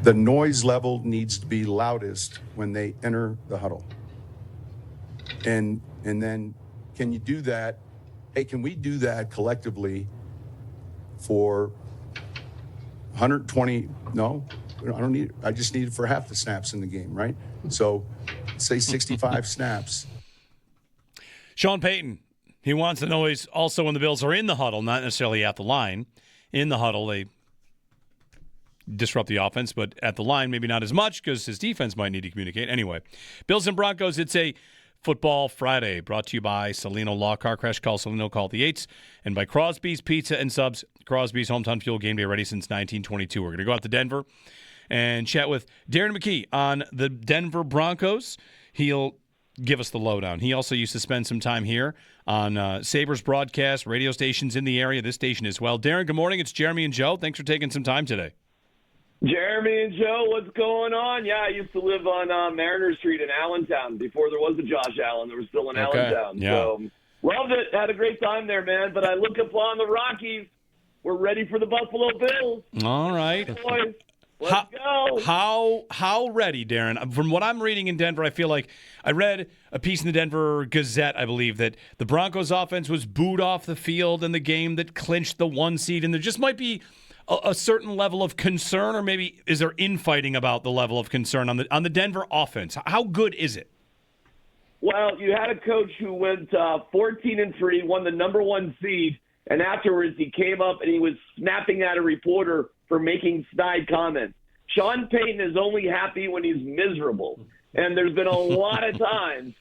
the noise level needs to be loudest when they enter the huddle. And then can you do that? Hey, can we do that collectively for 120? No, I don't need it. I just need it for half the snaps in the game, right? So say 65 snaps. Sean Payton, he wants the noise also when the Bills are in the huddle, not necessarily at the line. In the huddle, they disrupt the offense, but at the line, maybe not as much because his defense might need to communicate. Anyway, Bills and Broncos, it's a Football Friday, brought to you by Salino Law Car Crash. Call Salino, call the 8s. And by Crosby's Pizza and Subs. Crosby's Hometown Fuel, game day ready since 1922. We're going to go out to Denver and chat with Darren McKee on the Denver Broncos. He'll give us the lowdown. He also used to spend some time here on Sabres broadcast, radio stations in the area, this station as well. Darren, good morning. It's Jeremy and Joe. Thanks for taking some time today. Jeremy and Joe, what's going on? Yeah, I used to live on Mariner Street in Allentown before there was a Josh Allen. There was still an Allentown. Yeah. So loved it. Had a great time there, man. But I look upon the Rockies. We're ready for the Buffalo Bills. All right. Hey, boys, let's go. How ready, Darren? From what I'm reading in Denver, I feel like I read a piece in the Denver Gazette, I believe, that the Broncos offense was booed off the field in the game that clinched the 1 seed, and there just might be a certain level of concern, or maybe is there infighting about the level of concern on the Denver offense? How good is it? Well, you had a coach who went 14-3, won the number 1 seed, and afterwards he came up and he was snapping at a reporter for making snide comments. Sean Payton is only happy when he's miserable, and there's been a lot of times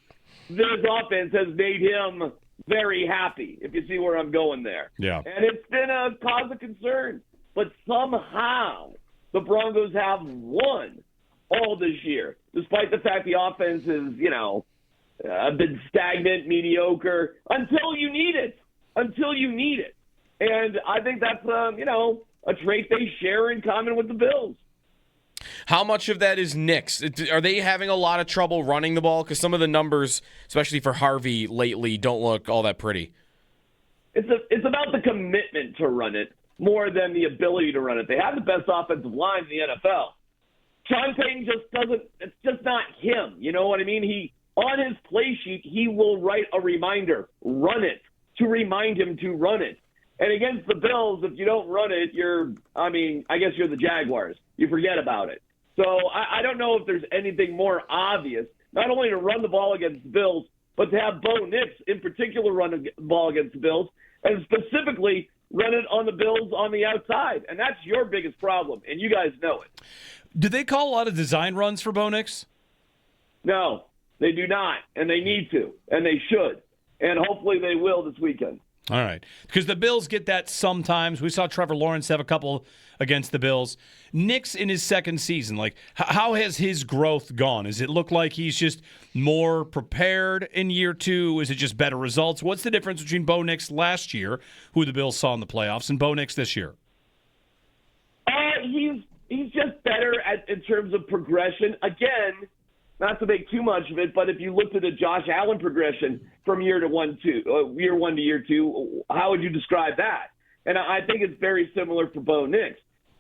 this offense has made him very happy, if you see where I'm going there. Yeah. And it's been a cause of concern. But somehow the Broncos have won all this year, despite the fact the offense is, been stagnant, mediocre, until you need it. And I think that's, a trait they share in common with the Bills. How much of that is Knicks? Are they having a lot of trouble running the ball? Because some of the numbers, especially for Harvey lately, don't look all that pretty. It's about the commitment to run it more than the ability to run it. They have the best offensive line in the NFL. Sean Payton just doesn't – it's just not him. You know what I mean? On his play sheet, he will write a reminder, run it, to remind him to run it. And against the Bills, if you don't run it, I guess you're the Jaguars. You forget about it. So I don't know if there's anything more obvious, not only to run the ball against the Bills, but to have Bo Nix in particular run the ball against the Bills, and specifically – run it on the Bills on the outside. And that's your biggest problem, and you guys know it. Do they call a lot of design runs for Bo Nix? No, they do not, and they need to, and they should. And hopefully they will this weekend. All right. Because the Bills get that sometimes. We saw Trevor Lawrence have a couple against the Bills. Nix in his second season, how has his growth gone? Does it look like he's just more prepared in year 2? Is it just better results? What's the difference between Bo Nix last year, who the Bills saw in the playoffs, and Bo Nix this year? He's just better in terms of progression. Again, not to make too much of it, but if you looked at the Josh Allen progression from year 1 to year 2, how would you describe that? And I think it's very similar for Bo Nix.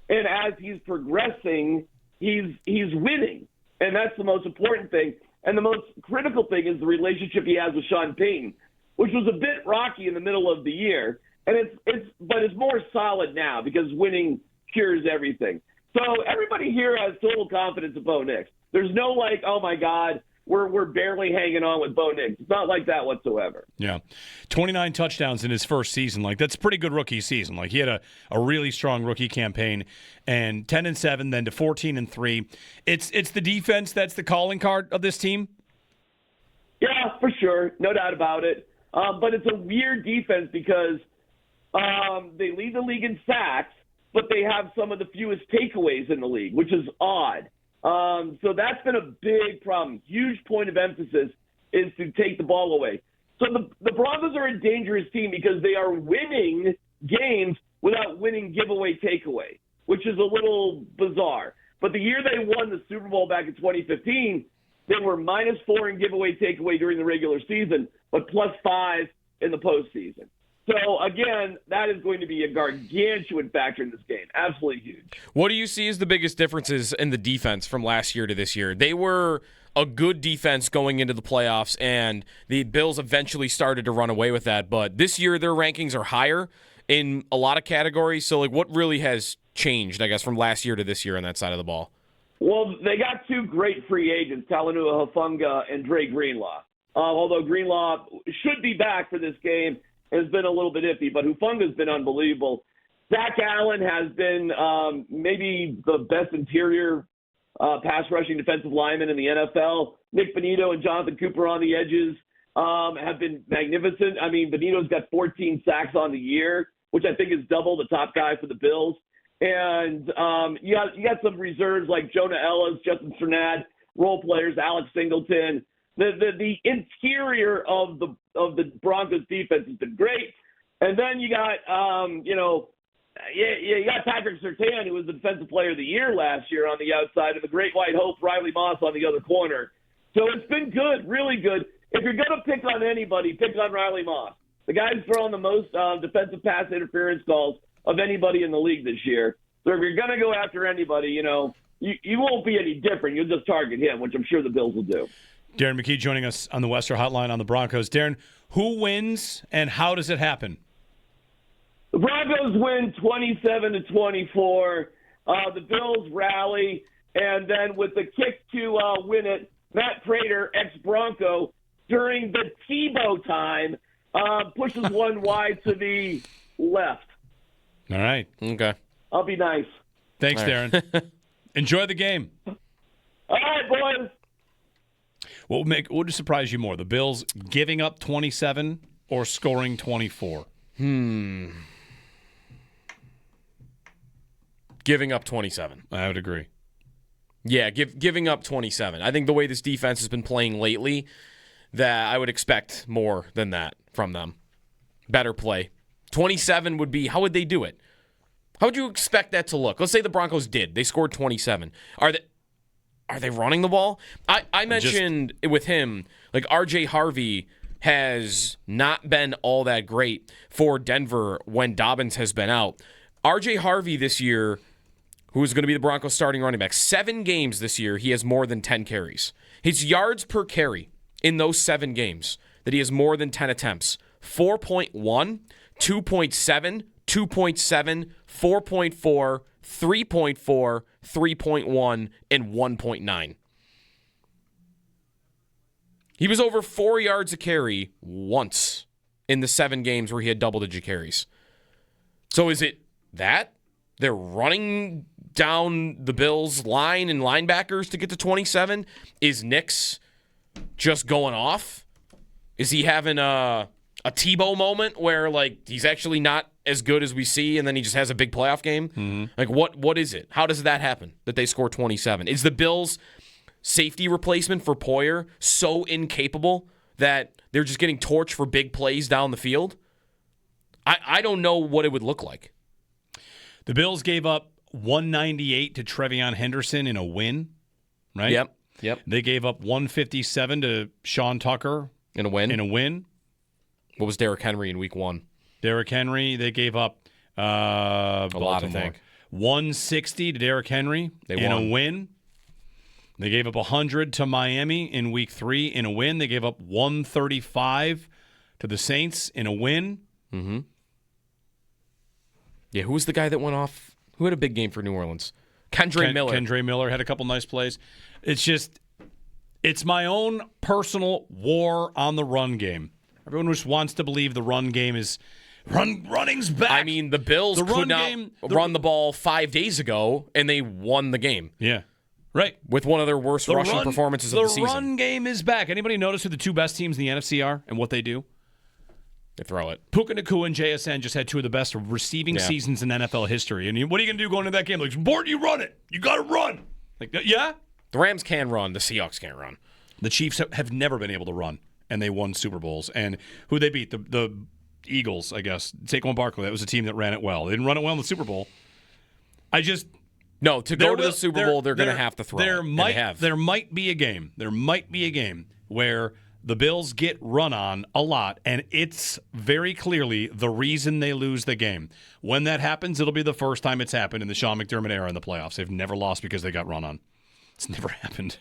And as he's progressing, he's winning. And that's the most important thing. And the most critical thing is the relationship he has with Sean Payton, which was a bit rocky in the middle of the year. And it's more solid now because winning cures everything. So everybody here has total confidence in Bo Nix. There's no oh my God, we're barely hanging on with Bo Nix. It's not like that whatsoever. Yeah. 29 touchdowns in his first season. That's a pretty good rookie season. He had a really strong rookie campaign, and 10-7, then to 14-3. It's the defense that's the calling card of this team? Yeah, for sure. No doubt about it. But it's a weird defense because they lead the league in sacks, but they have some of the fewest takeaways in the league, which is odd. So that's been a big problem. Huge point of emphasis is to take the ball away. So the Broncos are a dangerous team because they are winning games without winning giveaway takeaway, which is a little bizarre. But the year they won the Super Bowl back in 2015, they were -4 in giveaway takeaway during the regular season, but +5 in the postseason. So, again, that is going to be a gargantuan factor in this game. Absolutely huge. What do you see as the biggest differences in the defense from last year to this year? They were a good defense going into the playoffs, and the Bills eventually started to run away with that. But this year, their rankings are higher in a lot of categories. So, what really has changed, I guess, from last year to this year on that side of the ball? Well, they got two great free agents, Talanoa Hufanga and Dre Greenlaw. Although Greenlaw should be back for this game, has been a little bit iffy, but Hufanga's been unbelievable. Zach Allen has been maybe the best interior pass rushing defensive lineman in the NFL. Nick Benito and Jonathan Cooper on the edges have been magnificent. I mean, Benito's got 14 sacks on the year, which I think is double the top guy for the Bills. And you got some reserves like Jonah Ellis, Justin Strnad, role players, Alex Singleton. The interior of the Broncos defense has been great, and then you got you got Patrick Surtain, who was the defensive player of the year last year on the outside, and the great white hope Riley Moss on the other corner. So it's been good, really good. If you're going to pick on anybody, pick on Riley Moss. The guy's thrown the most defensive pass interference calls of anybody in the league this year. So if you're going to go after anybody, you won't be any different. You'll just target him, which I'm sure the Bills will do. Darren McKee joining us on the Western Hotline on the Broncos. Darren, who wins and how does it happen? The Broncos win 27-24. The Bills rally, and then with the kick to win it, Matt Prater, ex-Bronco, during the Tebow time, pushes one wide to the left. All right. Okay. I'll be nice. Thanks, All right. Darren. Enjoy the game. All right, boys. What would surprise you more, the Bills giving up 27 or scoring 24? Giving up 27. I would agree. Yeah, giving up 27. I think the way this defense has been playing lately, that I would expect more than that from them. Better play. 27 would be, how would they do it? How would you expect that to look? Let's say the Broncos did. They scored 27. Are they running the ball? I mentioned with him, like R.J. Harvey has not been all that great for Denver when Dobbins has been out. R.J. Harvey this year, who is going to be the Broncos starting running back, 7 games this year, he has more than 10 carries. His yards per carry in those 7 games that he has more than 10 attempts, 4.1, 2.7, 2.7, 4.4, 3.4, 3.1, and 1.9. He was over 4 yards a carry once in the 7 games where he had double-digit carries. So is it that? They're running down the Bills' line and linebackers to get to 27? Is Nix just going off? Is he having a Tebow moment where, like, he's actually not as good as we see, and then he just has a big playoff game? Mm-hmm. Like, what is it? How does that happen, that they score 27? Is the Bills' safety replacement for Poyer so incapable that they're just getting torched for big plays down the field? I don't know what it would look like. The Bills gave up 198 to Trevion Henderson in a win, right? Yep. They gave up 157 to Sean Tucker in a win. What was Derrick Henry in week 1? Derrick Henry, they gave up a lot, I think. 160 to Derrick Henry in a win. They gave up 100 to Miami in week 3 in a win. They gave up 135 to the Saints in a win. Mm-hmm. Yeah, who was the guy that went off? Who had a big game for New Orleans? Kendre Miller. Kendre Miller had a couple nice plays. It's my own personal war on the run game. Everyone just wants to believe the run game is running's back. I mean, the Bills could not run the ball 5 days ago, and they won the game. Yeah, right. With one of their worst rushing performances of the season. The run game is back. Anybody notice who the 2 best teams in the NFC are and what they do? They throw it. Puka Nacua and JSN just had 2 of the best receiving seasons in NFL history. And what are you going to do going into that game? Like, board, you run it. You got to run. Like, yeah? The Rams can run. The Seahawks can't run. The Chiefs have never been able to run, and they won Super Bowls. And who they beat? The Eagles, I guess. Saquon Barkley. That was a team that ran it well. They didn't run it well in the Super Bowl. No, to go to the Super Bowl, they're going to have to throw There might be a game. There might be a game where The Bills get run on a lot, and it's very clearly the reason they lose the game. When that happens, it'll be the first time it's happened in the Sean McDermott era in the playoffs. They've never lost because they got run on. It's never happened.